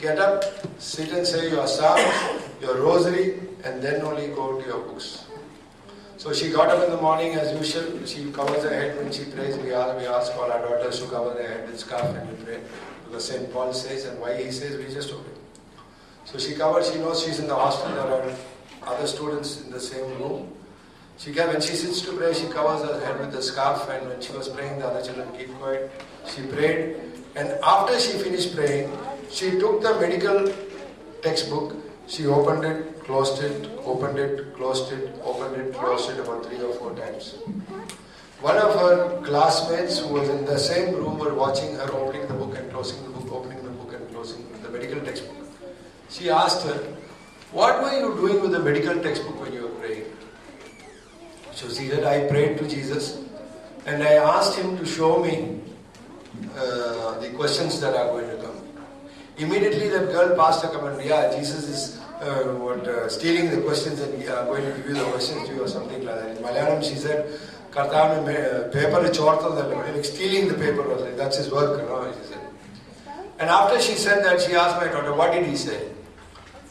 get up, sit and say your psalms, your rosary, and then only go to your books. So she got up in the morning as usual. She covers her head when she prays. We ask all our daughters to cover their head with scarf and we pray. Because St. Paul says, and why he says, we just obey. So she covers, she knows she's in the hostel, there are other students in the same room. When she sits to pray, she covers her head with the scarf, and when she was praying, the other children keep quiet. She prayed, and after she finished praying, she took the medical textbook, she opened it, closed it, opened it, closed it, opened it, closed it about 3 or 4 times. One of her classmates who was in the same room were watching her opening the book and closing the book, opening the book and closing the medical textbook. She asked her, what were you doing with the medical textbook when you were praying? So she said, I prayed to Jesus and I asked him to show me the questions that are going to come. Immediately that girl passed a comment, yeah, Jesus is stealing the questions and going to give you the questions to you or something like that. In Malayalam she said, Karta paper like stealing the paper, that's his work, she said. And after she said that, she asked my daughter, what did he say?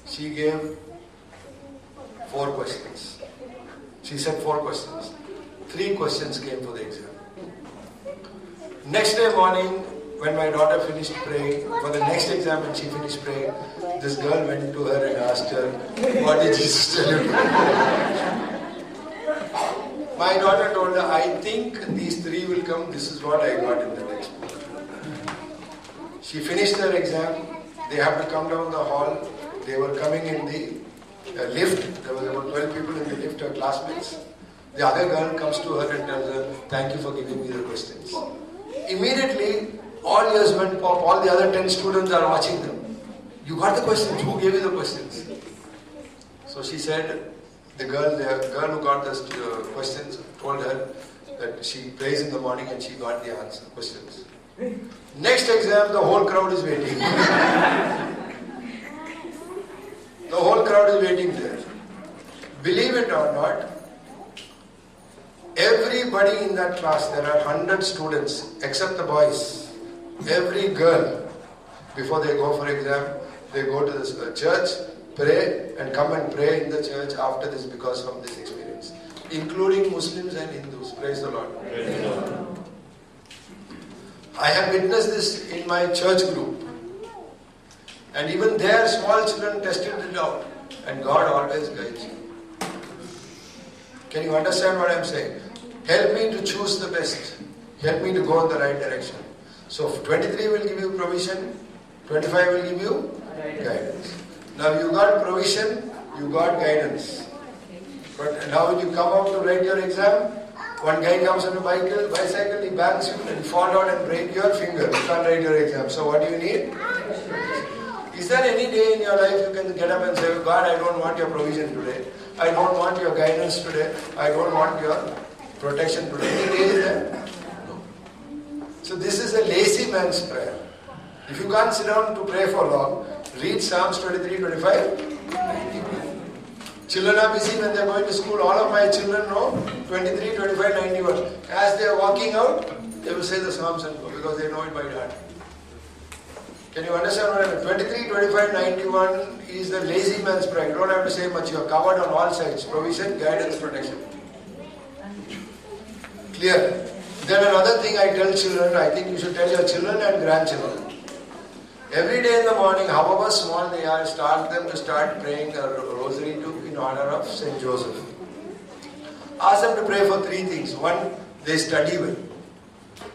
She gave 4 questions. She said 4 questions. 3 questions came for the exam. Next day morning, when my daughter finished praying, for the next exam when she finished praying, this girl went to her and asked her, what did Jesus tell you? My daughter told her, I think these 3 will come, this is what I got in the textbook. She finished her exam, they have to come down the hall, they were coming in the lift, there was about 12 people in the lift, her classmates. The other girl comes to her and tells her, thank you for giving me the questions. Immediately, all ears went pop, all the other 10 students are watching them. You got the questions, who gave you the questions? So she said, the girl who got the questions told her that she prays in the morning and she got the answer, questions. Next exam, the whole crowd is waiting. The whole crowd is waiting there. Believe it or not, everybody in that class, there are 100 students, except the boys. Every girl, before they go for exam, they go to this church, pray, and come and pray in the church after this because of this experience. Including Muslims and Hindus. Praise the Lord. Praise the Lord. I have witnessed this in my church group. And even there, small children tested it out. And God always guides you. Can you understand what I am saying? Help me to choose the best. Help me to go in the right direction. So 23 will give you provision. 25 will give you guidance. Now you got provision, you got guidance. But now when you come out to write your exam, one guy comes on a bicycle, he bangs you and you fall down and break your finger. You can't write your exam. So what do you need? Is there any day in your life you can get up and say, God, I don't want your provision today. I don't want your guidance today. I don't want your protection today. Any day is there? No. So this is a lazy man's prayer. If you can't sit down to pray for long, read Psalms 23, 25, 91. Children are busy when they are going to school. All of my children know 23, 25, 91. As they are walking out, they will say the Psalms and go because they know it by heart. Can you understand what I mean? 23, 25, 91 is the lazy man's prayer. You don't have to say much. You are covered on all sides. Provision, guidance, protection. Clear? Then another thing I tell children, I think you should tell your children and grandchildren. Every day in the morning, however small they are, start them to start praying a rosary in honor of St. Joseph. Ask them to pray for 3 things. 1, they study well.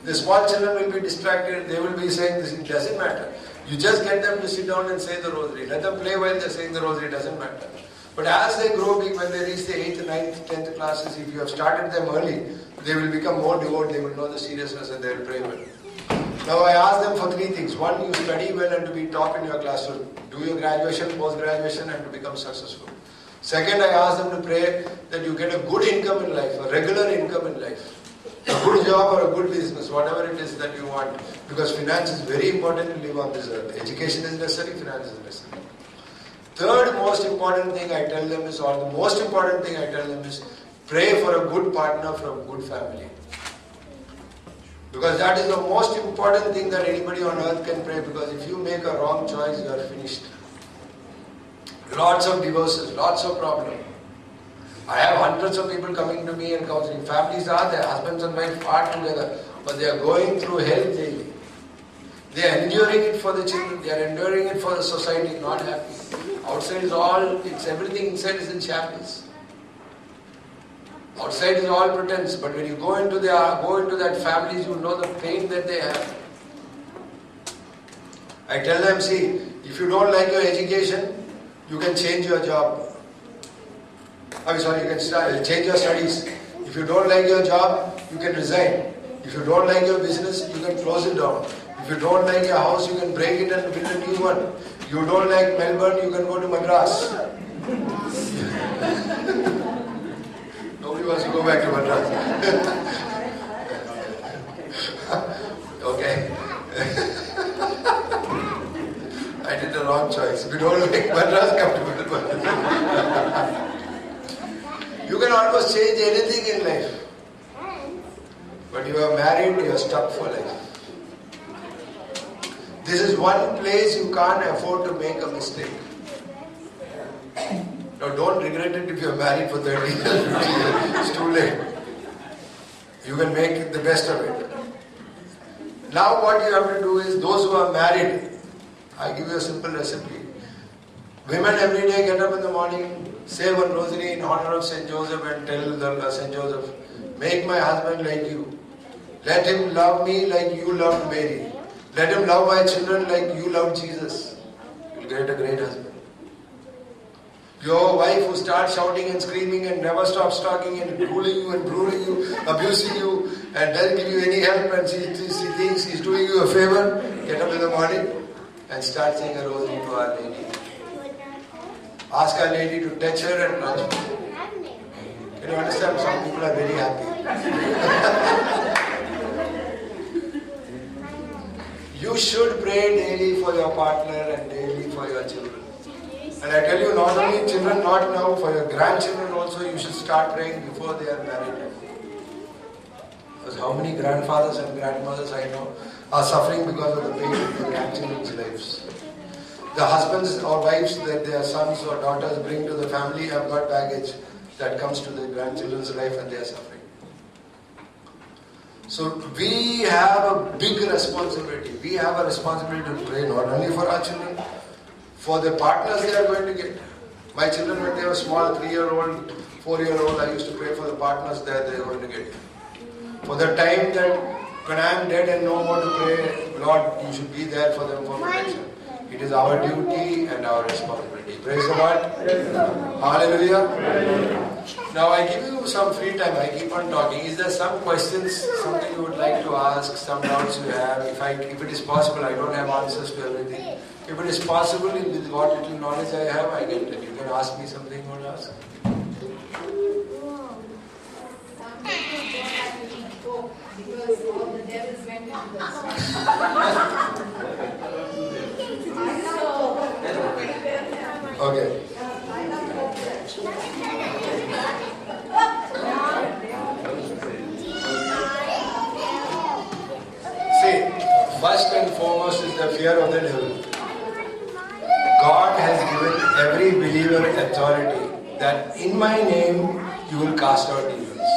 The small children will be distracted, they will be saying this, it doesn't matter. You just get them to sit down and say the rosary. Let them play while they're saying the rosary, it doesn't matter. But as they grow big, when they reach the 8th, 9th, 10th classes, if you have started them early, they will become more devout, they will know the seriousness and they will pray well. Now I ask them for 3 things. 1, you study well and to be top in your classroom. Do your graduation, post-graduation and to become successful. 2nd, I ask them to pray that you get a good income in life, a regular income in life. A good job or a good business, whatever it is that you want. Because finance is very important to live on this earth. Education is necessary, finance is necessary. 3rd most important thing I tell them is, or the most important thing I tell them is, pray for a good partner from a good family. Because that is the most important thing that anybody on earth can pray, because if you make a wrong choice, you are finished. Lots of divorces, lots of problems. I have hundreds of people coming to me and counseling. Families are there, husbands and wives are together, but they are going through hell daily. They are enduring it for the children, they are enduring it for the society, not happy. Outside is all, it's everything inside is in shambles. Outside is all pretense, but when you go into that families, you know the pain that they have. I tell them, see, if you don't like your education, you can change your job. You can change your studies. If you don't like your job, you can resign. If you don't like your business, you can close it down. If you don't like your house, you can break it and build a new one. You don't like Melbourne, you can go to Madras. Nobody wants to go back to Madras. Okay. I did the wrong choice. If you don't like Madras, come to Madras. You can almost change anything in life. But you are married, you are stuck for life. This is one place you can't afford to make a mistake. Now don't regret it if you are married for 30 years, 50 years. It's too late. You can make the best of it. Now what you have to do is, those who are married, I give you a simple recipe. Women every day get up in the morning, say one rosary in honor of St. Joseph and tell St. Joseph, make my husband like you. Let him love me like you loved Mary. Let him love my children like you loved Jesus. You'll get a great husband. Your wife who starts shouting and screaming and never stops talking and ruling you and brooding you, abusing you, and doesn't give you any help, and she thinks she's doing you a favor, get up in the morning and start saying a rosary to Our Lady. Ask Our Lady to touch her and touch her. Can you understand? Some people are very happy. You should pray daily for your partner and daily for your children. And I tell you, not only children, not now, for your grandchildren also, you should start praying before they are married. Because how many grandfathers and grandmothers I know are suffering because of the pain of their grandchildren's lives. The husbands or wives that their sons or daughters bring to the family have got baggage that comes to their grandchildren's life, and they are suffering. So we have a big responsibility. We have a responsibility to pray not only for our children, for the partners they are going to get. My children, when they were small, 3-year-old, 4-year-old, I used to pray for the partners that they are going to get. For the time that when I am dead and no more to pray, Lord, you should be there for them for protection. It is our duty and our responsibility. Praise the Lord. Hallelujah. Now I give you some free time. I keep on talking. Is there some questions, something you would like to ask, some doubts you have? If it is possible, I don't have answers to everything. If it is possible, with what little knowledge I have, I can tell you. You can ask me something you want to ask. Because all the devils went into the Okay. See, first and foremost is the fear of the devil. God has given every believer authority that in my name you will cast out demons.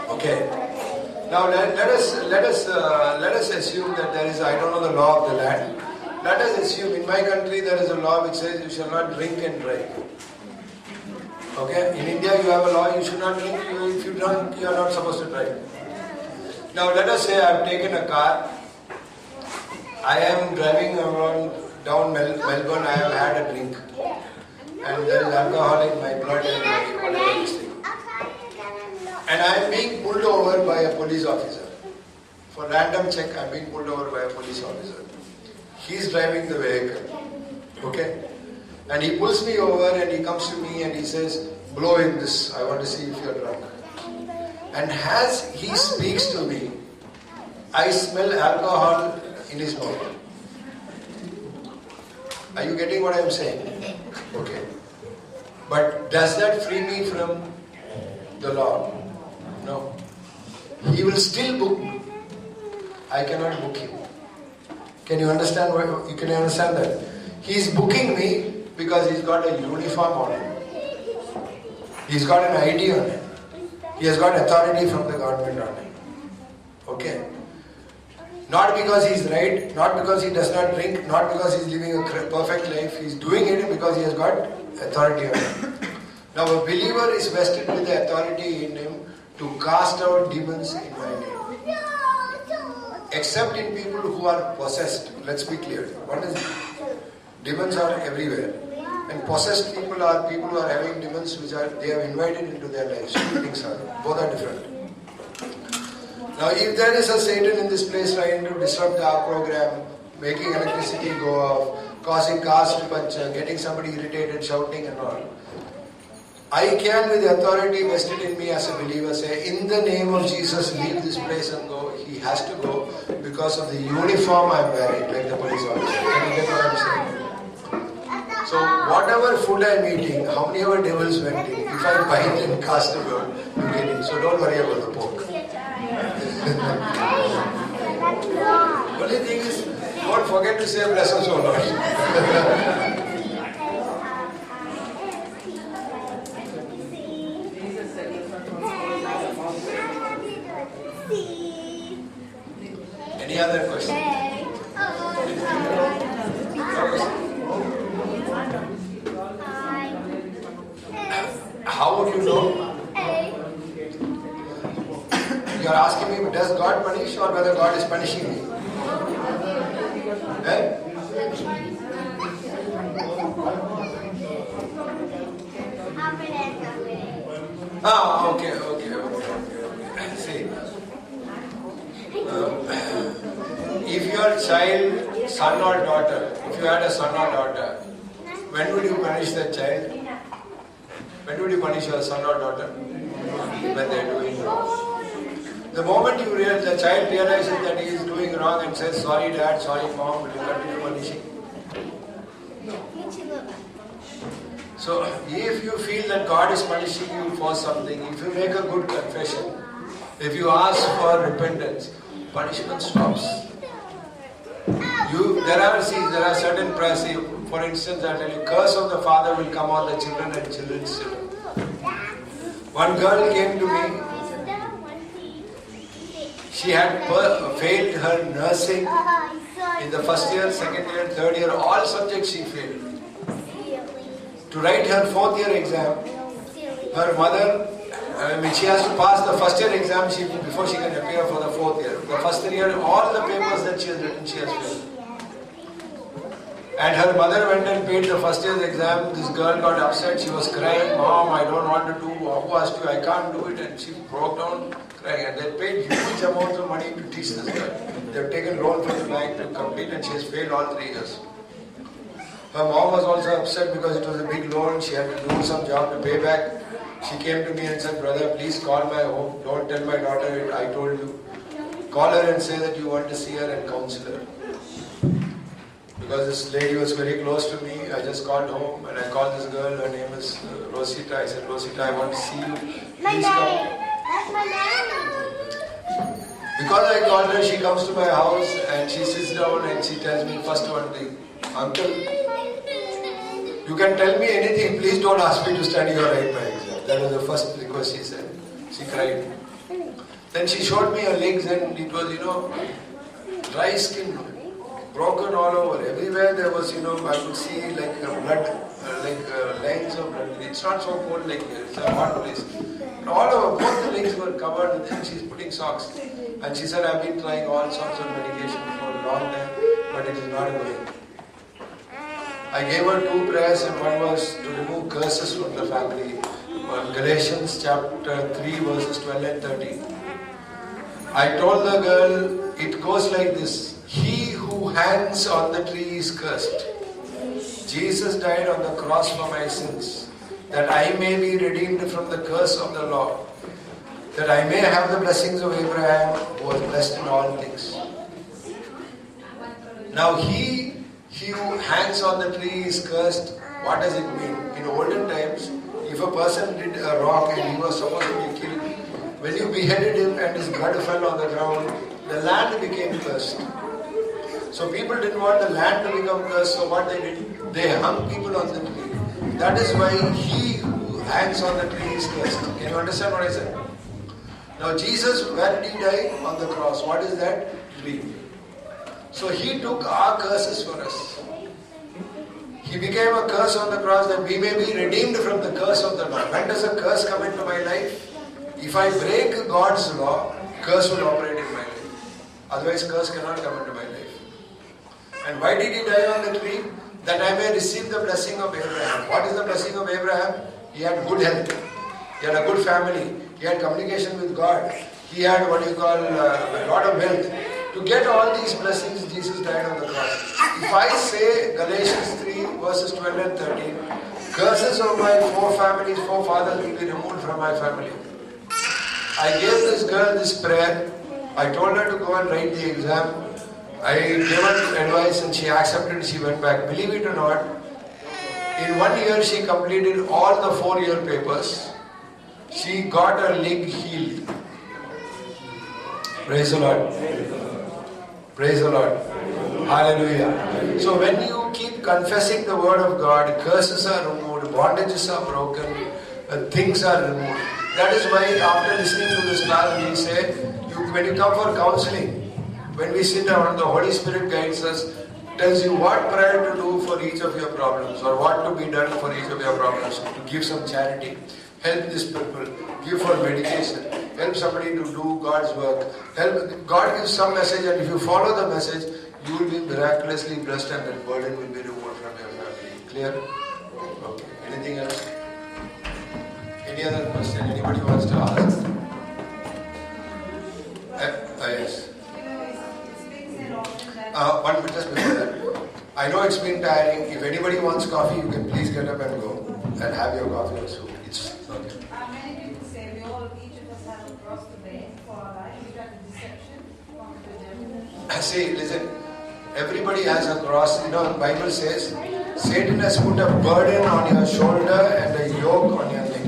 Okay. Now let us assume that there is, I don't know the law of the land. Let us assume in my country there is a law which says you shall not drink and drive. Okay? In India you have a law you should not drink. If you drink, you are not supposed to drive. Now let us say I have taken a car. I am driving around down Melbourne. I have had a drink. And there is alcohol in my blood and whatever this thing. And I am being pulled over by a police officer. For random check, I am being pulled over by a police officer. He is driving the vehicle. Okay? And he pulls me over and he comes to me and he says, blow in this, I want to see if you are drunk. And as he speaks to me, I smell alcohol in his mouth. Are you getting what I am saying? Okay. But does that free me from the law? No. he will still book me. I cannot book him. Can you understand that? He is booking me because he's got a uniform on him. He's got an ID on him. He has got authority from the government on him. Okay? Not because he's right, not because he does not drink, not because he's living a perfect life. He's doing it because he has got authority on him. Now a believer is vested with the authority in him to cast out demons in my name. Except in people who are possessed. Let's be clear. One is, demons are everywhere. And possessed people are people who are having demons which they have invited into their lives. Two things are, both are different. Now if there is a Satan in this place trying to disrupt our program, making electricity go off, causing cars to puncture, getting somebody irritated, shouting and all, I can, with the authority vested in me as a believer, say, in the name of Jesus, leave this place and go. He has to go because of the uniform I'm wearing, like the police officer. Can you get what I'm saying? So, whatever food I'm eating, how many ever devils went in, if I bind and cast them out, you get it. So, don't worry about the pork. Only thing is, don't forget to say, bless us, O Lord. Any other question? How would you know? You are asking me, does God punish or whether God is punishing me? Eh? Okay. See. If your child, son or daughter, if you had a son or daughter, when would you punish that child? When would you punish your son or daughter? When they are doing wrong. The moment the child realizes that he is doing wrong and says, sorry dad, sorry mom, will you continue punishing? So, if you feel that God is punishing you for something, if you make a good confession, if you ask for repentance, punishment stops. There are certain prayers. For instance, I tell you, curse of the father will come on the children and children's children. One girl came to me. She had failed her nursing in the first year, second year, third year, all subjects she failed. To write her fourth year exam, her mother, she has to pass the first year exam before she can appear for the fourth year. The first year, all the papers that she has written, she has failed. And her mother went and paid the first year's exam. This girl got upset. She was crying, Mom, I don't want to do. Who asked you? I can't do it. And she broke down crying. And they paid huge amounts of money to teach this girl. They've taken loan from the bank to complete, and she has failed all 3 years. Her mom was also upset because it was a big loan. She had to do some job to pay back. She came to me and said, brother, please call my home. Don't tell my daughter I told you. Call her and say that you want to see her and counsel her. Because this lady was very close to me, I just called home and I called this girl. Her name is Rosita. I said, Rosita, I want to see you. Please come. Because I called her, she comes to my house and she sits down and she tells me first one thing, Uncle, you can tell me anything, please don't ask me to study or write my exam. That was the first request she said. She cried. Then she showed me her legs and it was, dry skin, broken all over. Everywhere there was, I could see like blood, lines of blood. It's not so cold like here, it's a hot place. And all over, both the legs were covered and then she's putting socks. And she said, I've been trying all sorts of medication for a long time, but it is not going. I gave her 2 prayers and one was to remove curses from the family. Galatians chapter 3 verses 12 and 13. I told the girl, it goes like this. He who hangs on the tree is cursed. Jesus died on the cross for my sins, that I may be redeemed from the curse of the law, that I may have the blessings of Abraham, who was blessed in all things. Now he who hangs on the tree is cursed. What does it mean? In olden times, if a person did a wrong and he was supposed to be killed, When you beheaded him and his blood fell on the ground, the land became cursed. So people didn't want the land to become cursed, so what they did? They hung people on the tree. That is why he who hangs on the tree is cursed. Can you understand what I said? Now Jesus, where did he die? On the cross. What is that? Tree. So he took our curses for us. He became a curse on the cross that we may be redeemed from the curse of the law. When does a curse come into my life? If I break God's law, curse will operate in my life. Otherwise, curse cannot come into my life. And why did he die on the tree? That I may receive the blessing of Abraham. What is the blessing of Abraham? He had good health. He had a good family. He had communication with God. He had what you call a lot of wealth. To get all these blessings, Jesus died on the cross. If I say Galatians 3 verses 12 and 13, curses of my four fathers will be removed from my family. I gave this girl this prayer. I told her to go and write the exam. I gave her advice and she accepted. She went back. Believe it or not, in 1 year she completed all the 4-year papers. She got her leg healed. Praise the Lord. Praise the Lord. Hallelujah. So when you keep confessing the word of God, curses are removed, bondages are broken, things are removed. That is why after listening to this class, we say, when you come for counseling, when we sit down, the Holy Spirit guides us, tells you what prayer to do for each of your problems or what to be done for each of your problems. To give some charity, help this people, give for medication, help somebody to do God's work. God gives some message, and if you follow the message, you will be miraculously blessed and that burden will be removed from your family. Clear? Okay. Anything else? Any other question? Anybody wants to ask? Yes. One minute just before that. I know it's been tiring. If anybody wants coffee, you can please get up and go and have your coffee or soup. It's okay. Many people say each of us have a cross to bear for our life. Is that a deception from the devil? See, listen. Everybody has a cross. You know, the Bible says, Satan has put a burden on your shoulder and a yoke on your neck.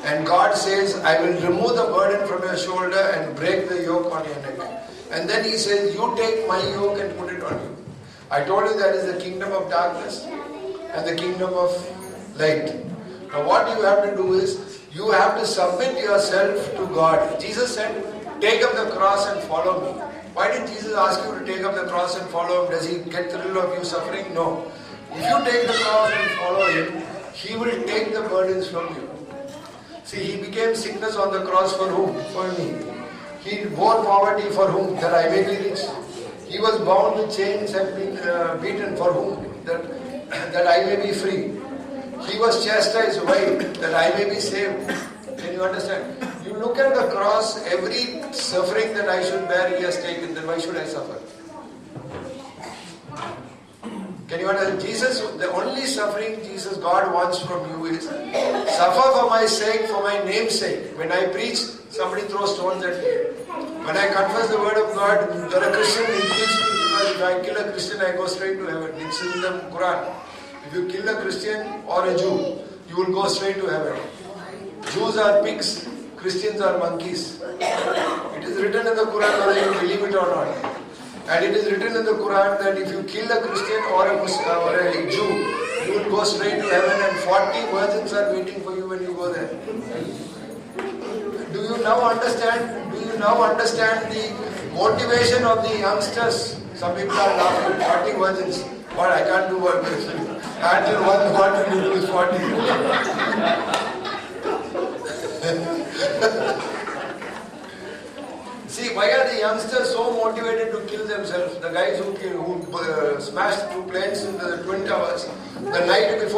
And God says, I will remove the burden from your shoulder and break the yoke on your neck. And then He says, you take my yoke and put it on you. I told you that is the kingdom of darkness and the kingdom of light. Now what you have to do is, you have to submit yourself to God. Jesus said, take up the cross and follow me. Why did Jesus ask you to take up the cross and follow Him? Does He get thrill of you suffering? No. If you take the cross and follow Him, He will take the burdens from you. See, He became sickness on the cross for whom? For me. He bore poverty for whom? That I may be rich. He was bound with chains and been beaten for whom? That I may be free. He was chastised. Why? That I may be saved. Can you understand? You look at the cross, every suffering that I should bear, He has taken. Then why should I suffer? Can you understand? Jesus, the only suffering God wants from you is suffer for my sake, for my name's sake. When I preach, somebody throws stones at me. When I confess the word of God, you're a Christian, He kills me, because if I kill a Christian, I go straight to heaven. It's in the Quran. If you kill a Christian or a Jew, you will go straight to heaven. Jews are pigs, Christians are monkeys. It is written in the Quran whether you believe it or not. And it is written in the Quran that if you kill a Christian or a Muslim or a Jew, you will go straight to heaven and 40 virgins are waiting for you when you go there. Do you now understand? Do you now understand the motivation of the youngsters? Some people are laughing, 40 virgins. What, I can't do what until one, what will you do with 40? See, why are the youngsters so motivated to kill themselves? The guys who smashed 2 planes in the Twin Towers, the night before